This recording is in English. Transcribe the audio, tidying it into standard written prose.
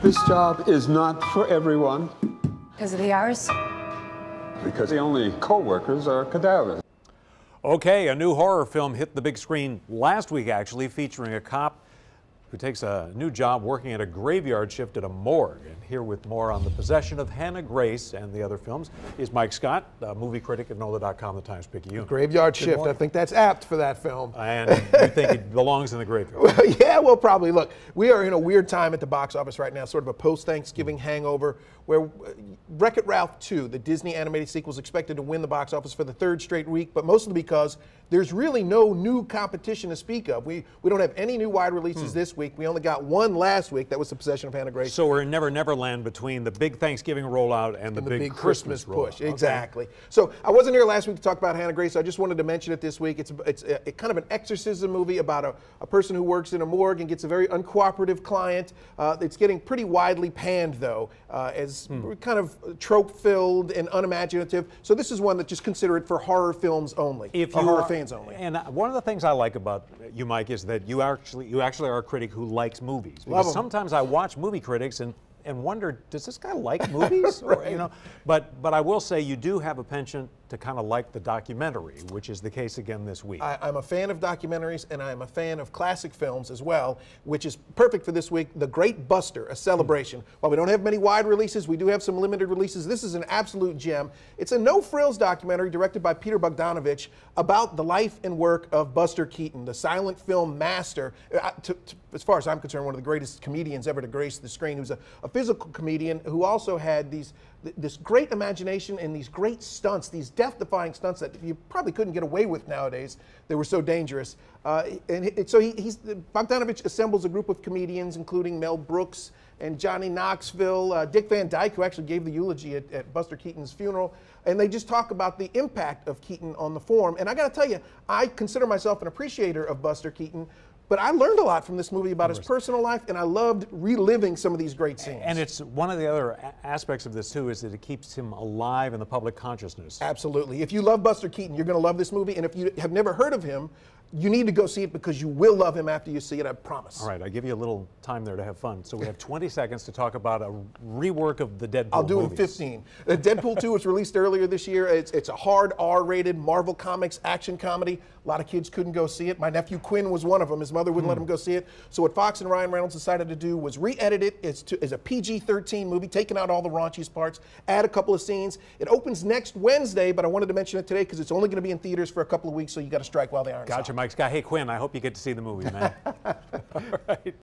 This job is not for everyone. Because of the hours? Because the only co-workers are cadavers. Okay, a new horror film hit the big screen last week, actually, featuring a cop who takes a new job working at a graveyard shift at a morgue. And here with more on the possession of Hannah Grace and the other films is Mike Scott, a movie critic at NOLA.com, the Times-Picayune. Graveyard Shift, I think that's apt for that film. And you think it belongs in the graveyard? Well, yeah, well, probably. Look, we are in a weird time at the box office right now, sort of a post-Thanksgiving hangover, where Wreck-It Ralph 2, the Disney animated sequel, is expected to win the box office for the third straight week, but mostly because there's really no new competition to speak of. We don't have any new wide releases this week. We only got one last week. That was The Possession of Hannah Grace. So we're in Never Never Land between the big Thanksgiving rollout and the big Christmas push. Rollout. Exactly. Okay. So I wasn't here last week to talk about Hannah Grace. I just wanted to mention it this week. It's kind of an exorcism movie about a person who works in a morgue and gets a very uncooperative client. It's getting pretty widely panned, though, as kind of trope-filled and unimaginative. So this is one that just consider it for horror films only, horror fans only. And one of the things I like about you, Mike, is that you actually are a critic who likes movies. Because sometimes I watch movie critics and wonder, does this guy like movies? Or, Right. you know, but I will say you do have a penchant to kind of like the documentary, which is the case again this week. I'm a fan of documentaries, and I'm a fan of classic films as well, which is perfect for this week. The Great Buster, a celebration. While we don't have many wide releases, we do have some limited releases. This is an absolute gem. It's a no-frills documentary directed by Peter Bogdanovich about the life and work of Buster Keaton, the silent film master. As far as I'm concerned, one of the greatest comedians ever to grace the screen, who's a physical comedian who also had this great imagination and these great stunts, these death-defying stunts that you probably couldn't get away with nowadays. They were so dangerous. So Bogdanovich assembles a group of comedians, including Mel Brooks and Johnny Knoxville, Dick Van Dyke, who actually gave the eulogy at Buster Keaton's funeral. And they just talk about the impact of Keaton on the form. And I got to tell you, I consider myself an appreciator of Buster Keaton. But I learned a lot from this movie about his personal life, and I loved reliving some of these great scenes. And it's one of the other aspects of this, too, is that it keeps him alive in the public consciousness. Absolutely. If you love Buster Keaton, you're going to love this movie. And if you have never heard of him, you need to go see it because you will love him after you see it, I promise. All right, I give you a little time there to have fun. So we have 20 seconds to talk about a rework of the Deadpool I'll do movies. it in 15. Deadpool 2 was released earlier this year. It's a hard R-rated Marvel Comics action comedy. A lot of kids couldn't go see it. My nephew Quinn was one of them. His mother wouldn't let him go see it. So what Fox and Ryan Reynolds decided to do was re-edit it as a PG-13 movie, taking out all the raunchiest parts, add a couple of scenes. It opens next Wednesday, but I wanted to mention it today because it's only going to be in theaters for a couple of weeks, so you got to strike while the iron's hot. Gotcha, Mike Scott. Hey, Quinn, I hope you get to see the movie, man. All right.